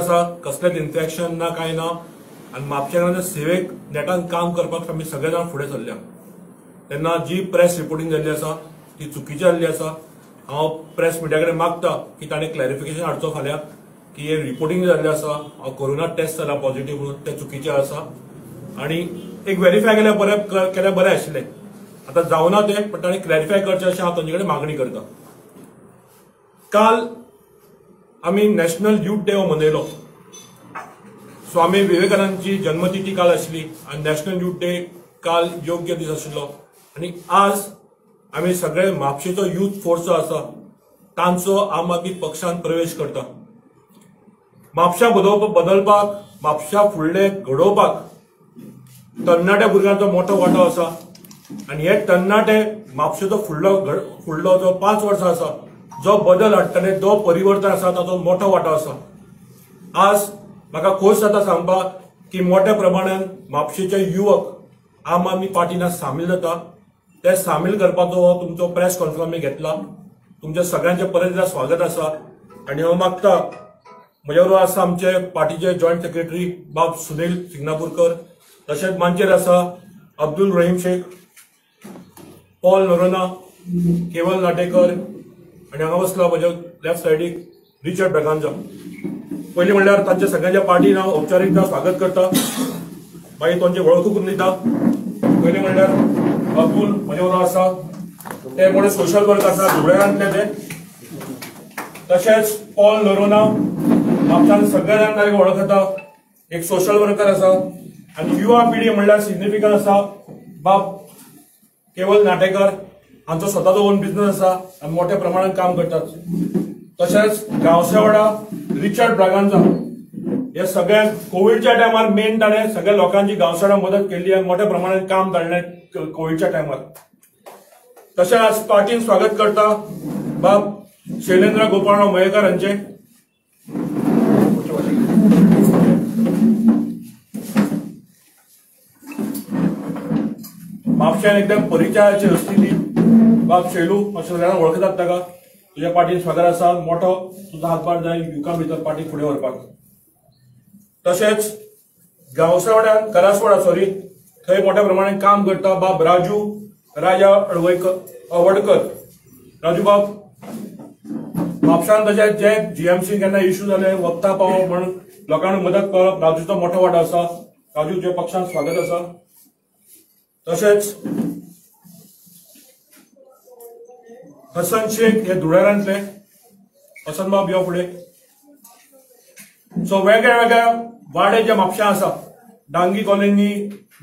आसा, कसलेच इन्फेक्शन ना काय ना, आणि म्हापशेकारांच्या सेवेक नेटान काम करपाक आमी सगळे जाण फुडें सरल्या. तेन्ना जी प्रेस रिपोर्टिंग जाल्ली आसा ती चुकीची जाल्ली आसा. हांव प्रेस मिडिया कडेन मागता की ताणें क्लॅरिफिकेशन हाडचो फाल्यां की हे रिपोर्टिंग जाल्लें आसा, कोरोना टेस्ट जाला पॉझिटिव्ह म्हणून, ते चुकीचें आसा आणि एक व्हेरीफाय केल्यार बरें आशिल्लें. आतां जावना तें, पण ताणें क्लॅरिफाय करचें अशें हांव तांचे कडेन मागणी करता. काल आमी नॅशनल यूथ डे हो मनयलो. स्वामी विवेकानंदची जन्मतिथी काल आशिल्ली आनी नॅशनल यूथ डे काल योग्य दीस आशिल्लो. आणि आज आमी सगळे म्हापशेचो यूथ फोर्स जो आसा तांचो आम आदमी पक्षांत प्रवेश करता. म्हापशा बदलपाक, म्हापशा फुडले घडोवपाक तरणाट्या भुरग्यांचो मोठो वांटो आसा. आणि हे तरणाटे म्हापशेचो फुडलो जो 5 वर्सां आसा, जो बदल हाडटले, जो परिवर्तन आसा, ताचो मोठो वांटो आसा. आज म्हाका खोस जाता सांगपाक की मोठ्या प्रमाणात म्हापशेचे युवक आम आदमी पार्टीन सामील जाता. ते सामील करपाचो हो तुमचो प्रेस कॉन्फरन्स आमी घेतला. तुमच्या सगळ्यांचे परत एकदा स्वागत आसा. आणि हांव मागता, म्हज्या बरोबर आसा आमचे पार्टीचे जॉयंट सेक्रेटरी बाब सुनील सिंगनापूरकर, तशेंच मांचेर आसा अब्दुल रहीम शेख, पॉल नोरोना, केवल नाटेकर, आणि हांगा बसला म्हज्या लेफ्ट सायडीक रिचर्ड ब्रॅगांजा. पयलीं म्हणल्यार तांच्या सगळ्यांच्या पार्टीन हांव औपचारीकता स्वागत करता, मागीर तांची वळख करून दिता. पयलीं म्हणल्यार अब्दुल म्हजे बरोबर आसा, ते कोणी सोशल वर्क आसा धुळेरांतले ते. तशेंच पॉल नोरोना, म्हापशान सगळे जाण वळखता, एक सोशल वर्कर आसा. आणि युवा पिढी म्हणल्यार सिग्निफिकंट आसा बाब केवल नाटेकर, हांचो स्वताचो ओन बिझनेस आसा आनी मोठ्या प्रमाणात काम करतात. तशेंच गांवसेवाडा रिचर्ड ब्रागांजा, हे सगळ्या कोविडच्या टायमार मेन ताणें सगळ्या लोकांची गांवसेवाडा मदत केली आनी मोठ्या प्रमाणात काम जाल्लें कोविडच्या टायमार. तशेंच आज पार्टीन स्वागत करता बाब शैलेंद्र गोपाळराव मयेकर हांचे. म्हापशान एकदम परिचयाची आसलेली बाब शैलू, अशें सगळ्यांना वळखतात ताका. तुज्या पार्टीन स्वागत आसा. मोठो तुजो हातभार जाय युवकां भितर पार्टी फुडें व्हरपाक. तशेंच गांवसेवाड्यान करासवाडा थंय मोठ्या प्रमाणात काम करता बाब राजा अवडकर. राजू बाब म्हापशान तशेंच जे जीएमसी केन्ना इश्यू जाले वखदां पावप म्हणून लोकांक मदत करप, राजूचो मोठो वांटो आसा. राजूच्या पक्षान स्वागत आसा. तशेंच हसन शेख हे धुळेरांतले. हसन बाब यो फुडें. सो वेगळ्या वाडे जे म्हापशा आसा, डांगी कॉलनी,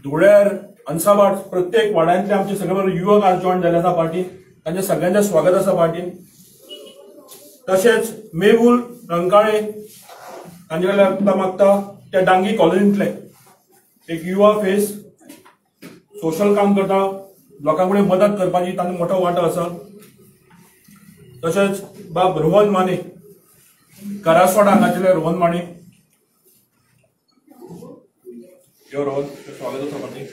धुळेर, अंसाभाट, प्रत्येक वाड्यांतले आमचे सगळे युवक आज जॉइन जाल्ले आसा पार्टीन. तांचे सगळ्यांचे स्वागत आसा पार्टीन. तशेंच मेहूल रंकाळे, तांचे कडल्यान मागता त्या डांगी कॉलनींतले एक युवा फेस, सोशल काम करता, लोकां कडेन मदत करपाची तांचो मोठो वांटो आसा. तशेंच बाब रोहन माने, करासवाडा हांगाचे रोहन माने. यो रोहन, स्वागत आसा पार्टीन.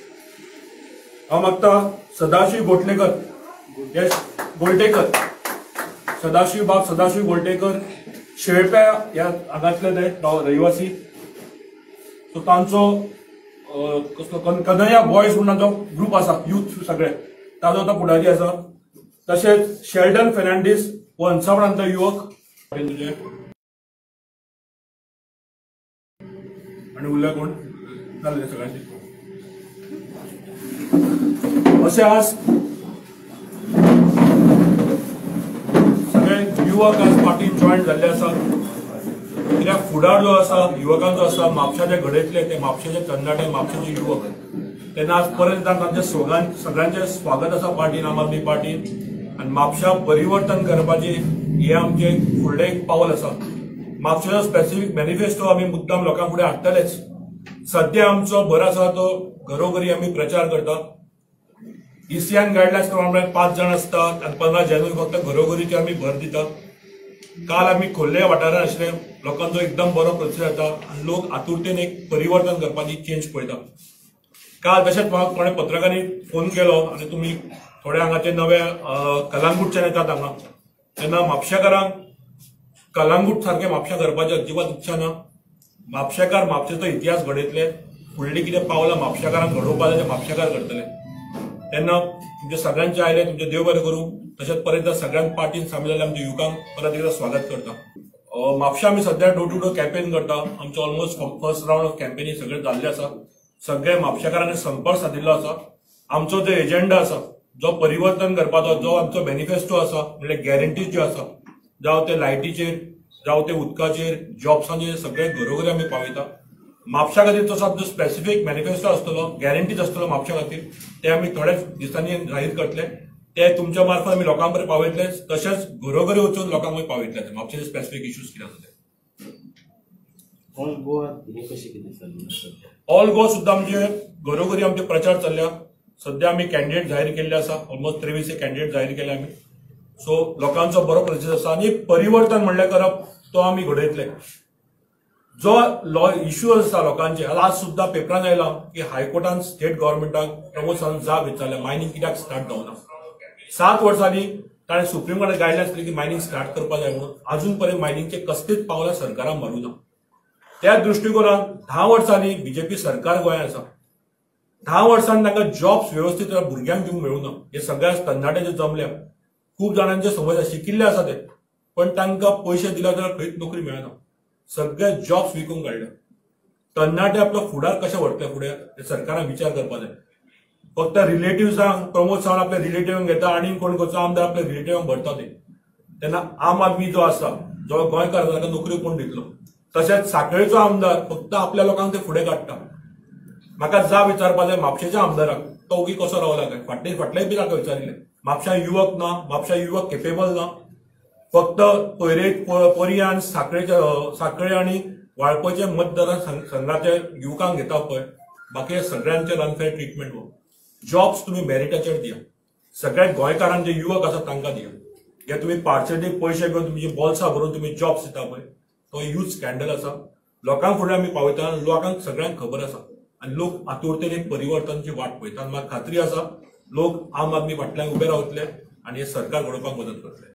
हांव मागता सदाशिव गोलटेकर, सदाशिव गोलटेकर, शेळप्या ह्या हांगातले ते रहिवासी. सो तांचो कन्हैया बॉयज म्हणून तांचो ग्रुप आसा, यूथ सगळे, ताजो तो फुडारी आसा. तशेंच शेल्डन फेर्नांडीस हो अंसावडांतलो युवक. तुजे आनी उरले कोण जाल्ले सगळ्यांचे. अशें आज सगळे युवक आज पार्टीन जॉइन जाल्ले आसा. कित्याक फुडार जो आसा युवकांचो आसा, म्हापशाचे घडयतले ते म्हापशेचे तरणाटे, म्हापशेचे युवक. तेन्ना आज परत एकदा तांचे सगळ्यांचे स्वागत आसा पार्टीन, आम आदमी पार्टीन. आनी म्हापशा परिवर्तन करपाचे हे आमचे फुडलें एक पावल आसा. म्हापशेचो स्पेसिफीक मॅनिफेस्टो आमी मुद्दाम लोकां फुडें हाडटलेच. सध्या आमचो भर आसा तो घरोघरी आमी प्रचार करता. ECN गायडलायन्स प्रमाणे 5 जाण असतात आनी 15 जानेवारी फक्त घरोघरीचे आमी भर दिता. काल आमी खोर्ले वाठारांत आशिल्ले, लोकांचो एकदम बरो प्रतिसाद जाता आनी लोक आतुरतेन एक परिवर्तन करपाची चेंज पळयता. काल तशेंच म्हाका कोणें पत्रकारांनी फोन केलो आनी तुमी थोडे हांगाचे नवे कलांगूटच्यान येतात हांगा. तेन्ना म्हापशेकारांक कलांगूट सारकें म्हापशा करपाची अजिबात इच्छा ना. म्हापशेकार म्हापशेचो इतिहास घडयतले, फुडली कितें पावलां म्हापशेकारांक घडोवपा जाय ते म्हापशेकार करतले। तेन्ना तुमचे सगळ्यांचे आयले, तुमचे देव बरें करूं। तशेंच परत सगळ्यां पार्टीन सामील जाल्ल्या आमच्या युवकांक परत एकदा स्वागत करता। म्हापशा आमी सध्या डोर टू डोर कॅम्पेन करता। आमचो ऑलमोस्ट फर्स्ट राउंड ऑफ कॅम्पेनी सगळे जाल्ले आसा। सगळे म्हापशेकारांनी संपर्क सादिल्लो आसा। आमचो जो एजेंडा आसा, जो परिवर्तन करपाचो, जो आमचो मॅनिफेस्टो आसा, म्हणजे गॅरंटीज ज्यो आसा, जावं ते लायटीचेर, जावं ते उदकाचेर, जॉब्सांचेर, सगळे घरोघरी आमी पावयता। म्हापशा खातीर तसो आमचो स्पेसिफीक मॅनिफेस्टो आसतलो, गॅरंटीज आसतलो म्हापशा खातीर, ते आमी थोड्याच दिसांनी जाहीर करतले। ते तुमच्या मार्फत आमी लोकां पर्यंत पावयतले, तशेंच घरोघरी वचून लोकांक पावयतले म्हापशेचे स्पेसिफीक इश्यूज कितें आसा ते। ऑल गोवा हे कशें कितें चल्लां? ऑल गोवा सुद्दां आमचे घरोघरी आमचे प्रचार चल्ल्या। सध्या आमी कॅन्डिडेट जाहीर केल्ले आसा, ऑलमोस्ट 23 कॅन्डिडेट जाहीर केले आमी। सो लोकांचो बरो प्रतिसाद आसा आनी परिवर्तन म्हणलें करप तो आमी घडयतले। जो लॉ इश्यू आसा लोकांचे, आज सुद्दां पेपरान आयला की हायकोर्टान स्टेट गव्हर्नमेंटाक प्रमोद सावंत जाब विचारल्या मायनिंग कित्याक स्टार्ट जावना। 7 वर्सांनी ताणें सुप्रीम कोर्टाक गायडलायन्स दिली की मायनिंग स्टार्ट करपा जाय म्हणून, अजून पर्यंत मायनिंगचे कसलीच पावलां सरकारान मारूं ना। त्या दृश्टीकोनान 10 वर्सांनी बीजेपी सरकार गोंयांत आसा। 10 वर्सांनी तांकां जॉब्स व्यवस्थीत भुरग्यांक दिवंक मेळूं ना। हे सगळ्या तरणाटे जे जमल्या, खूब जाणांचे समज शिकिल्ले आसा ते, पण तांकां पयशे दिले जाल्यार खंयच नोकरी मेळना। सगळे जॉब्स विकून काडले। तरणाटे आपलो फुडार कशें व्हरतले फुडें हे सरकारान विचार करपा जाय। फक्त रिलेटिव्हजांक प्रमोद सावंत आपल्या रिलेटिव्हांक घेता आनी कोण खंयचो आमदार आपल्या रिलेटिव्हांक भरता ते। तेन्ना आम आदमी जो आसा, जो गोंयकार ताका नोकरी कोण दितलो? तशेंच सांखळेचो आमदार फक्त आपल्या लोकांक ते फुडें काडटा। म्हाका जाब विचारपा जाय म्हापशेच्या आमदाराक, तो ओगी कसो रावला काय? फाटलेय बी ताका विचारिल्ले। म्हापशा युवक ना, म्हापशा युवक केपेबल ना। फक्त पर्यान सांखळे आनी वाळपयचे मतदार संघाचे युवकांक घेता पळय, बाकी सगळ्यांचेर अनफेअर ट्रिटमेंट हो। जॉब्स तुम्ही मेरिटाचेर दिया, सगळ्या गोंयकारांक जे युवक आसा तांकां दिया। हे तुम्ही पार्सलीक पयशे घेवन तुमची बॉल्सां भरून तुम्ही जॉब्स दिता पळय, तो ह्यूज स्कॅन्डल आसा। लोकांक फुडें आमी पावयता, लोकांक सगळ्यांक खबर आसा आनी लोक आतुरतेन एक परिवर्तनाची वाट पळयतात। म्हाका खात्री आसा लोक आम आदमी फाटल्यान उबे रावतले आनी हे सरकार घडोवपाक मदत करतले।